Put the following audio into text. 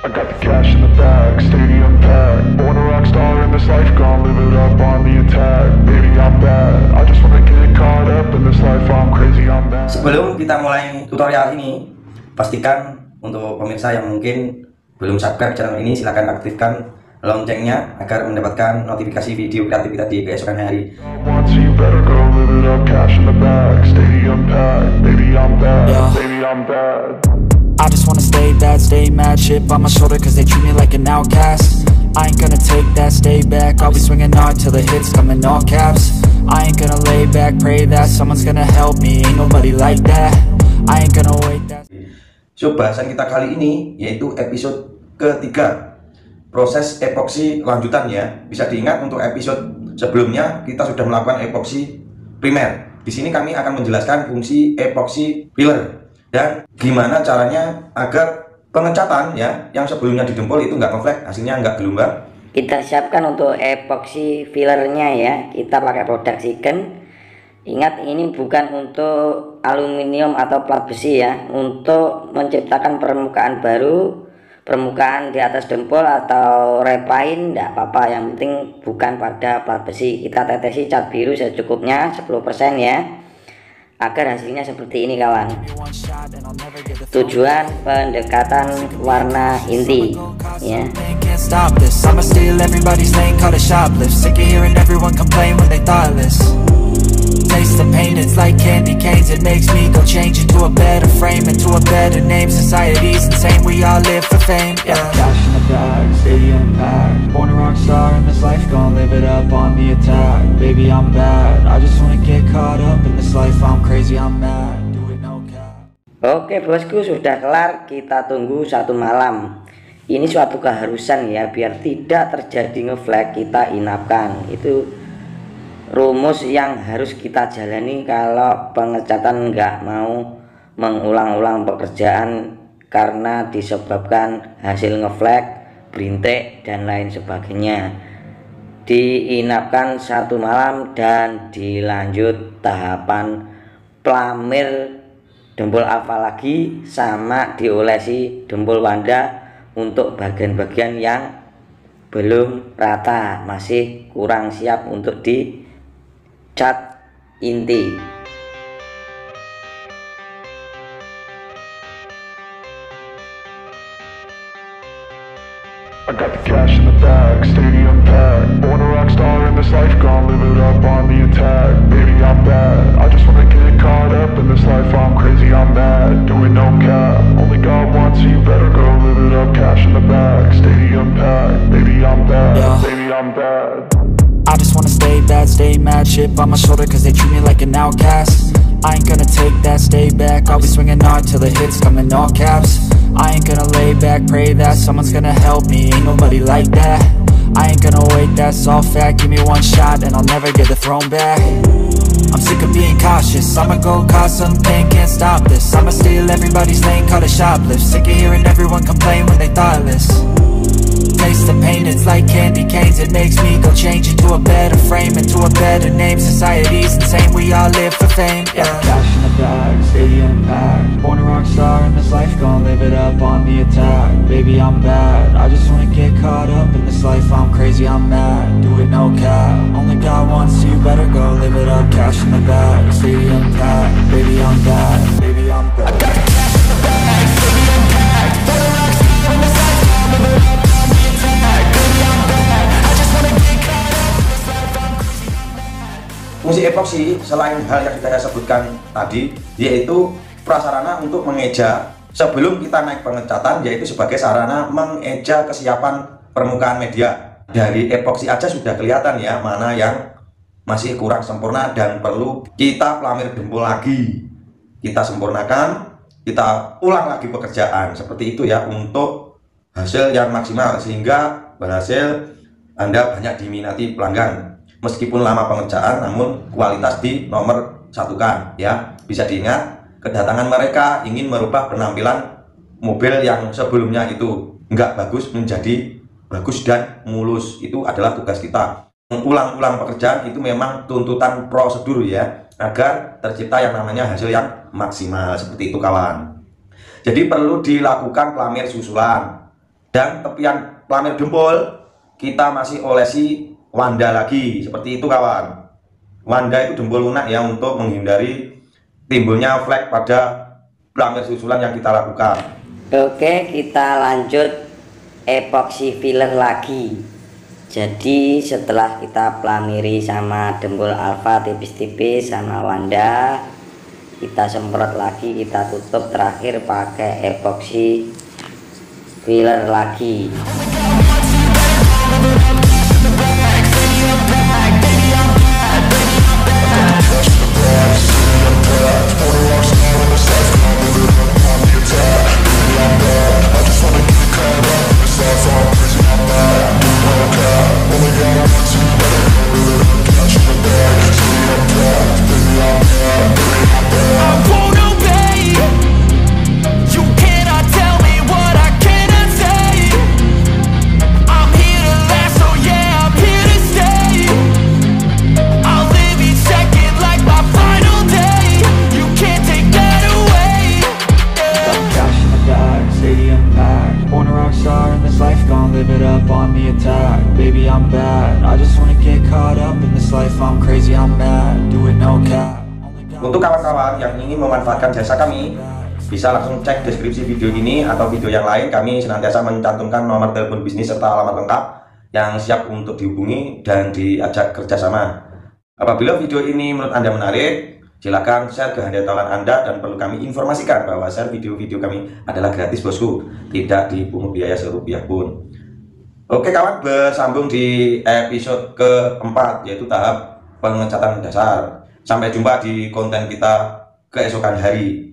I got the cash in the bag, stadium packed. Born a rock star in this life, gonna live it up on the attack. Baby, I'm bad. I just wanna get caught up in this life. I'm crazy, I'm bad. Sebelum kita mulai tutorial ini, pastikan untuk pemirsa yang mungkin belum subscribe channel ini, silahkan aktifkan loncengnya agar mendapatkan notifikasi video kreatif kita di keesokan hari. Once you better go live it up, cash in the bag, stadium packed. Baby, I'm bad. Baby, I'm bad. I just wanna stay bad, stay mad, chip on my shoulder cause they treat me like an outcast. I ain't gonna take that, stay back, I'll be swinging hard till the hits come in all caps. I ain't gonna lay back, pray that someone's gonna help me, ain't nobody like that. I ain't gonna wait that. So, bahasan kita kali ini yaitu episode ketiga, proses epoksi lanjutan ya. Bisa diingat untuk episode sebelumnya kita sudah melakukan epoksi primer. Di sini kami akan menjelaskan fungsi epoksi filler dan gimana caranya agar pengecatan ya yang sebelumnya didempul itu nggak ngeflek, hasilnya nggak gelombang. Kita siapkan untuk epoksi fillernya ya, kita pakai produk Siken. Ingat, ini bukan untuk aluminium atau plat besi ya, untuk menciptakan permukaan baru, permukaan di atas dempul atau repaint enggak apa-apa, yang penting bukan pada plat besi. Kita tetesi cat biru secukupnya 10% ya, agar hasilnya seperti ini kawan. Tujuan pendekatan warna inti ya. Taste the pain, it's like candy canes. It makes me go change into a better frame, into a better name. Society's insane, we all live for fame. Yeah. Cash in the bag, stadium packed. Born a rock star in this life, gonna live it up on the attack. Baby, I'm bad. I just wanna get caught up in this life. I'm crazy, I'm mad. Do it no cap. Oke bosku, sudah kelar. Kita tunggu 1 malam. Ini suatu keharusan ya, biar tidak terjadi ngeflag kita inapkan. Itu rumus yang harus kita jalani kalau pengecatan nggak mau mengulang-ulang pekerjaan karena disebabkan hasil ngeflag, berintik dan lain sebagainya. Diinapkan 1 malam dan dilanjut tahapan plamir dempul alfa lagi, sama diolesi dempul wanda untuk bagian-bagian yang belum rata, masih kurang siap untuk di cat inti. I got the cash in the bag, stadium packed. Born a rock star in this life, gonna live it up on the attack. Baby, I'm bad. I just wanna get caught up in this life. I'm crazy, I'm mad. Doing no cap. Only God wants you better go live it up. Cash in the bag, stadium packed. Baby, I'm bad. Baby, I'm bad. I just wanna stay bad, stay mad, chip on my shoulder cause they treat me like an outcast. I ain't gonna take that, stay back, I'll be swinging hard till the hits come in all caps. I ain't gonna lay back, pray that someone's gonna help me, ain't nobody like that. I ain't gonna wait, that's all fact, give me one shot and I'll never get the throne back. I'm sick of being cautious, I'ma go cause something, can't stop this. I'ma steal everybody's lane, call it shoplift. Sick of hearing everyone complain when they thoughtless. Taste the pain, it's like candy canes. It makes me go change into a better frame, into a better name. Society's insane, we all live for fame. Yeah. Cash in the bag, stadium packed. Born a rock star in this life, gonna live it up on the attack. Baby, I'm bad. I just wanna get caught up in this life. I'm crazy, I'm mad. Do it no cap. Only God wants you, better go live it up. Cash in the bag, stadium packed. Baby, I'm bad. Baby, I'm bad. I got the cash in the bag, stadium packed. Born a rock star in this life, gonna live it up. Fungsi epoksi selain hal yang saya sebutkan tadi, yaitu prasarana untuk mengeja sebelum kita naik pengecatan, yaitu sebagai sarana mengeja kesiapan permukaan media. Dari epoksi aja sudah kelihatan ya mana yang masih kurang sempurna dan perlu kita plamir dempul lagi. Kita sempurnakan, kita ulang lagi pekerjaan seperti itu ya, untuk hasil yang maksimal sehingga berhasil Anda banyak diminati pelanggan. Meskipun lama pengerjaan, namun kualitas di nomor satukan ya. Bisa diingat, kedatangan mereka ingin merubah penampilan mobil yang sebelumnya itu nggak bagus menjadi bagus dan mulus. Itu adalah tugas kita. Mengulang-ulang pekerjaan itu memang tuntutan prosedur ya, agar tercipta yang namanya hasil yang maksimal seperti itu kawan. Jadi perlu dilakukan plamir susulan. Dan tepian pelamir jempol kita masih olesi wanda lagi, seperti itu kawan. Wanda itu jempol lunak ya, untuk menghindari timbulnya flek pada pelamir susulan yang kita lakukan. Oke, kita lanjut epoxy filler lagi. Jadi setelah kita pelamiri sama dempul alfa tipis-tipis sama wanda, kita semprot lagi, kita tutup terakhir pakai epoxy filler lagi. Untuk kawan-kawan yang ingin memanfaatkan jasa kami, bisa langsung cek deskripsi video ini atau video yang lain. Kami senantiasa mencantumkan nomor telepon bisnis serta alamat lengkap yang siap untuk dihubungi dan diajak kerjasama. Apabila video ini menurut Anda menarik, silakan share ke handphone Anda, dan perlu kami informasikan bahwa share video-video kami adalah gratis bosku, tidak dipungut biaya serupiah pun. Oke kawan, bersambung di episode keempat, yaitu tahap pengecatan dasar. Sampai jumpa di konten kita keesokan hari.